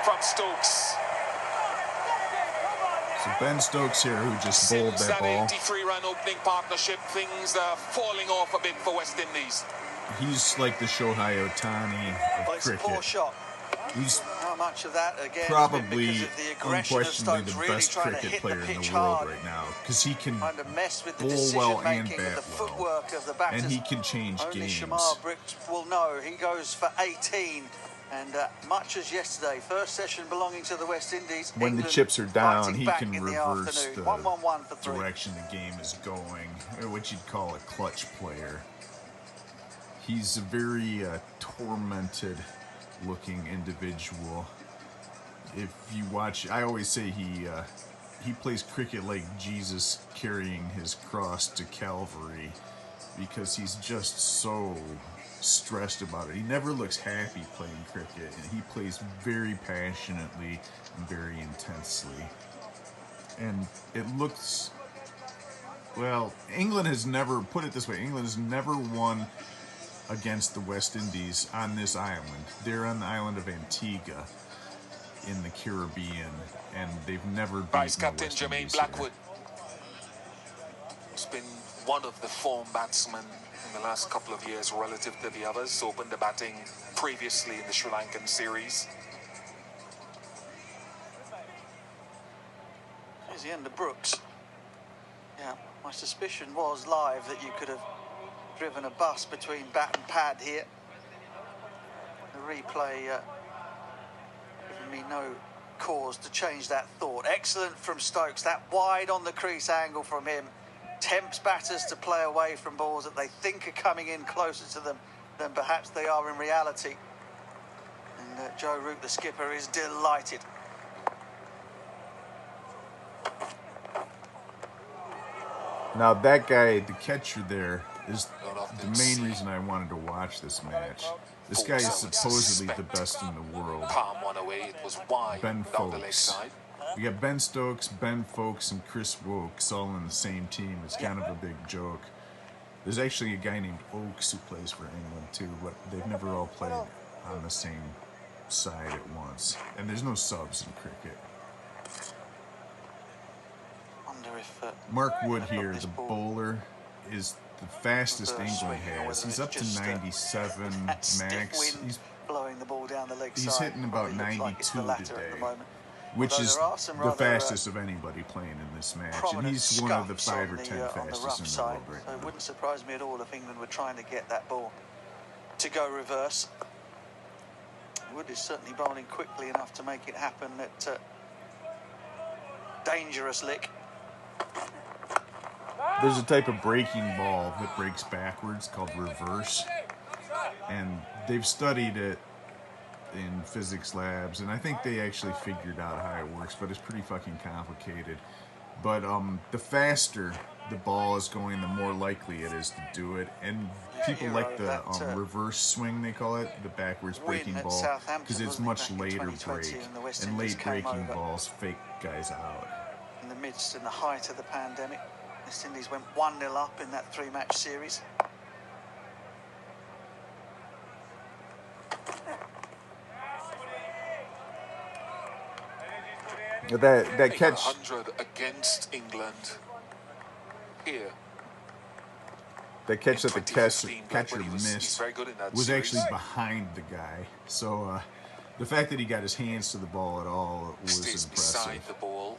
from Stokes. So Ben Stokes here, who just bowled Since that ball. 83-run opening partnership, things are falling off a bit for West Indies. He's like the Shohei Ohtani of cricket. Poor shot. He's How much of that again probably, because of the aggression unquestionably, of the Stokes really best trying to cricket hit player the in the pitch world hard, right now, because he can trying to mess with the bowl decision well and making, bat with the well, footwork of the batters. and he can change Only games. Shamar Brooks will know. He goes for 18, and much as yesterday, first session belonging to the West Indies. When England the chips are down, fighting he back can in reverse afternoon. the 1-1-1 for 3. direction the game is going, or what you'd call a clutch player. He's a very tormented-looking individual. If you watch, I always say he plays cricket like Jesus carrying his cross to Calvary, because he's just so stressed about it. He never looks happy playing cricket, and he plays very passionately and very intensely. And it looks, well, England has never, put it this way, England has never won against the West Indies on this island. They're on the island of Antigua in the Caribbean, and they've never beaten Vice captain the West Jermaine Indies Blackwood has been one of the form batsmen in the last couple of years relative to the others. Opened the batting previously in the Sri Lankan series. Here's the end of Brooks. Yeah, my suspicion was live that you could have driven a bus between bat and pad here. The replay giving me no cause to change that thought. Excellent from Stokes. That wide on the crease angle from him tempts batters to play away from balls that they think are coming in closer to them than perhaps they are in reality. And Joe Root, the skipper, is delighted. Now that guy, the catcher there, is the main reason I wanted to watch this match. This guy is supposedly the best in the world. Palm one away, it was wide Ben down the leg Foakes. side. We got Ben Stokes, Ben Foakes, and Chris Wokes all in the same team. It's kind of a big joke. There's actually a guy named Oakes who plays for England too, but they've never all played on the same side at once. And there's no subs in cricket. Wonder if Mark Wood here, the bowler, is the fastest England has. He's up to 97 max. blowing the ball down the leg He's side. hitting about Probably looks like it's the 92 latter today, at the moment. which Although is there are some the rather, fastest of anybody playing in this match. And prominent he's one of the scuffs 5 or on 10 the rough fastest in the side. world right So it now. wouldn't surprise me at all if England were trying to get that ball to go reverse. Wood is certainly bowling quickly enough to make it happen at dangerous lick. There's a type of breaking ball that breaks backwards called reverse, and they've studied it in physics labs, and I think they actually figured out how it works, but it's pretty fucking complicated. But the faster the ball is going, the more likely it is to do it, and people like the reverse swing, they call it, the backwards breaking ball, because it's much later break, and late breaking balls fake guys out. In the midst and the height of the pandemic, West Indies went 1-0 up in that 3-match series. That catch, 100 against England here. that catch that the 2015, catcher Blackwood, he's missed very good in that was series. actually behind the guy. So the fact that he got his hands to the ball at all was Stays beside impressive. the ball.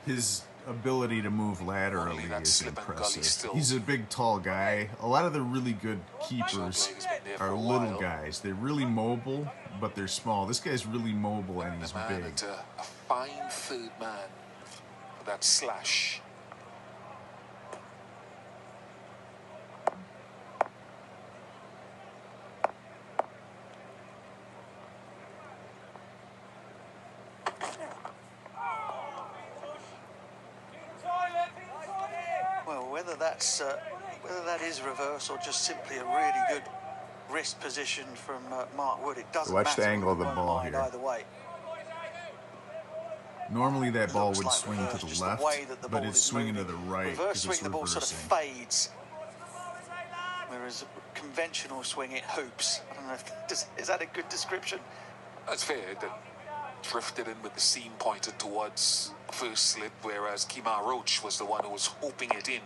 His ability to move laterally Only that is slip and gully impressive. still. He's a big, tall guy. A lot of the really good keepers Short leg has been there for are a little while. guys. They're really mobile, but they're small. This guy's really mobile and he's The man big. at a fine third man for that slash. Well, whether that is reverse or just simply a really good wrist position from Mark Wood, it doesn't Watch matter. the angle of the Won't ball mind here. either way. Normally that ball Looks would like swing reverse, to the just left, way that the but ball it's is swinging to moving. the right Reverse because swing, it's the ball sort of reversing. fades, whereas a conventional swing, it hoops. I don't know if is that a good description? That's fair. drifted in with the seam pointed towards first slip, whereas Kemar Roach was the one who was hoping it in.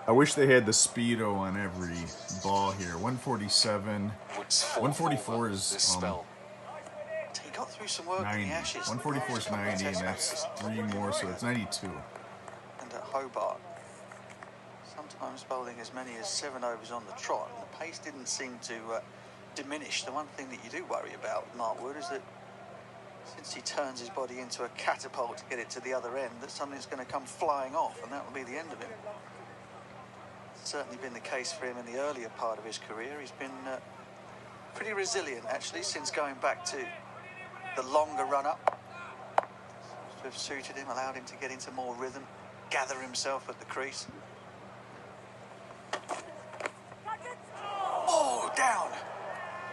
I wish they had the speedo on every ball here. 147. 144 is He got through some work 90. in the Ashes. 144 is 90, and that's 3 more, so it's 92. And at Hobart, sometimes bowling as many as 7 overs on the trot, and the pace didn't seem to diminish. The one thing that you do worry about, Mark Wood, is that since he turns his body into a catapult to get it to the other end, that something's going to come flying off, and that will be the end of him. It's certainly been the case for him in the earlier part of his career. He's been pretty resilient, actually, since going back to the longer run-up. Seems to have suited him, allowed him to get into more rhythm, gather himself at the crease. Oh, down!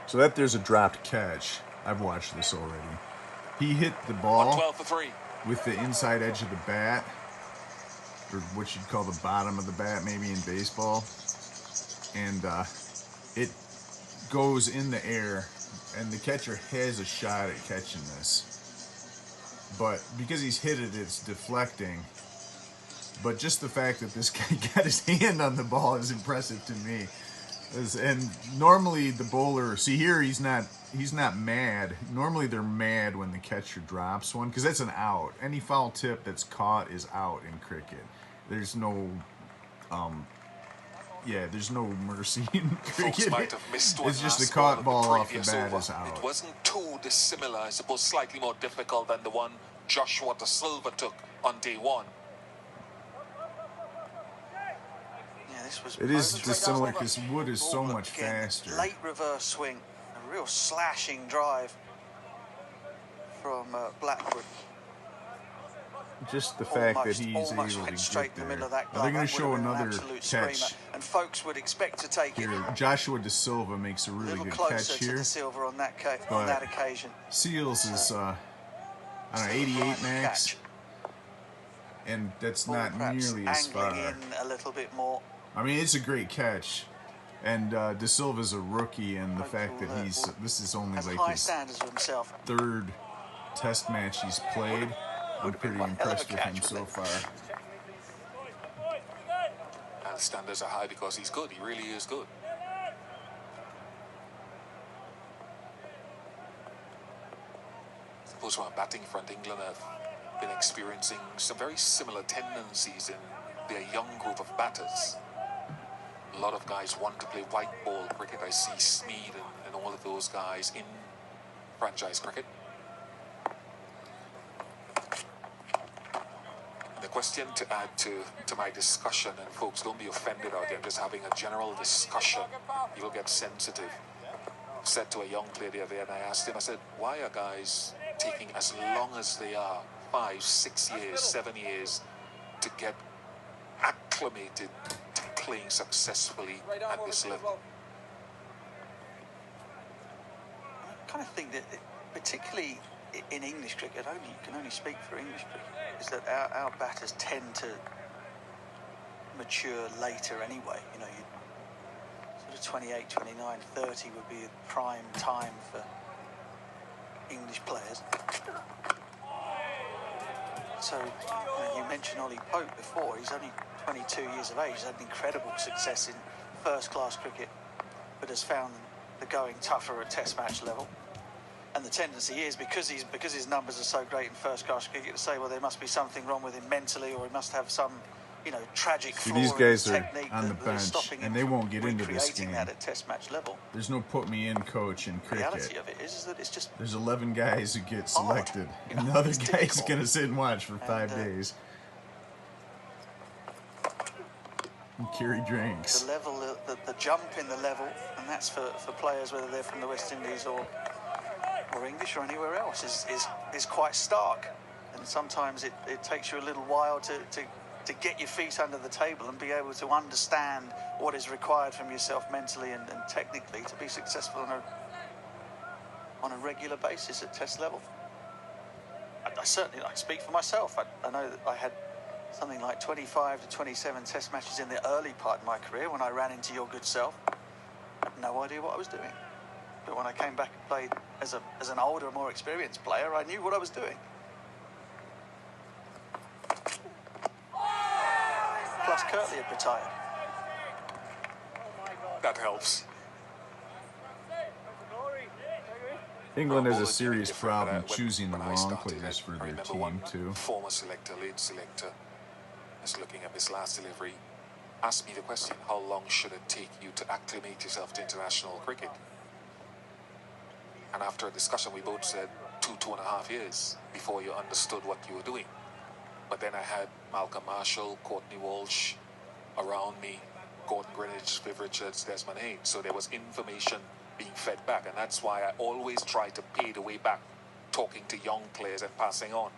So that there's a dropped catch. I've watched this already. He hit the ball 12 for 3 with the inside edge of the bat, or what you'd call the bottom of the bat, maybe in baseball, and it goes in the air, and the catcher has a shot at catching this, but because he's hit it, it's deflecting. But just the fact that this guy got his hand on the ball is impressive to me. And normally the bowler, see here, he's not mad. Normally they're mad when the catcher drops one, because that's an out. Any foul tip that's caught is out in cricket. There's no, there's no mercy in cricket. Folks might have missed one. It's just last a caught ball ball of off the bat over. is out. It wasn't too dissimilar, I suppose slightly more difficult than the one Joshua De Silva took on day one. Yeah, this was It is dissimilar because Wood is so Ball much again, faster. Late reverse swing, a real slashing drive from Blackwood. Just the fact that Almost he's able to went straight get in the middle there. of that Now they're going glove. to That show would have been an another absolute catch screamer, and folks would expect to take it here. Joshua De Silva makes a a really little good closer catch to here. De Silva on that But occasion. Seals is, I don't know, 88 max, Catch. and that's Ball not perhaps nearly as far. angling in a little bit more. I mean, it's a great catch, and De Silva's a rookie, and the fact that this is only Has like high his standards for himself. third test match he's played. I'm pretty one hell of a impressed with catch, him so wouldn't far. And the standards are high because he's good. He really is good. I suppose from a batting front, England have been experiencing some very similar tendencies in their young group of batters. A lot of guys want to play white ball cricket. I see Smeed and all of those guys in franchise cricket. The question to add to my discussion, and folks, don't be offended out there, I'm just having a general discussion. You'll get sensitive. I said to a young player the other day, and I asked him, I said, why are guys taking as long as they are, 5, 6 years, 7 years, to get acclimated to playing successfully at this level? I kind of think that, particularly in English cricket, you can only speak for English cricket, is that our batters tend to mature later anyway. You know, sort of 28, 29, 30 would be a prime time for English players. So, you mentioned Ollie Pope before. He's only 22 years of age. He's had an incredible success in first-class cricket, but has found the going tougher at Test match level. And the tendency is, because his numbers are so great in first-class cricket, to say, well, there must be something wrong with him mentally, or he must have some, tragic flaw These in guys his are technique on the that is bench, stopping him and they from won't get into this recreating game. that at Test match level. There's no put me in coach in The reality cricket. of it is that it's just There's 11 guys who get hard. selected, You and know, the other it's guy's difficult. going to sit and watch for 5 And, days. And carry drinks. the level, the jump in the level, and that's for players, whether they're from the West Indies or English or anywhere else, is quite stark. And sometimes it takes you a little while to get your feet under the table and be able to understand what is required from yourself mentally and technically to be successful on a regular basis at Test level. I certainly, I speak for myself. I know that I had something like 25 to 27 test matches in the early part of my career when I ran into your good self. I had no idea what I was doing. But when I came back and played as an older, more experienced player, I knew what I was doing. Plus, Kirtley had retired. That helps. England has a Bowlers are serious different, problem but choosing the when I wrong started, players for I their remember team, one too. former selector, lead selector, is looking at this last delivery, asked me the question, how long should it take you to acclimate yourself to international cricket? And after a discussion, we both said 2.5 years before you understood what you were doing. But then I had Malcolm Marshall, Courtney Walsh around me, Gordon Greenidge, Viv Richards, Desmond Haynes. So there was information being fed back, and that's why I always try to pay the way back, talking to young players and passing on.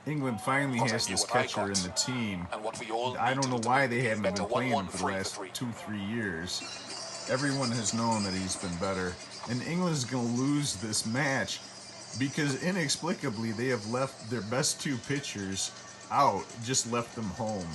England finally Because I has knew this what I catcher in got the team. and what we all I need don't to know do to why make they the game haven't been better. playing 1-1 him for the free last three. 2-3 years. Everyone has known that he's been better. And England is going to lose this match because inexplicably they have left their best two pitchers out, just left them home.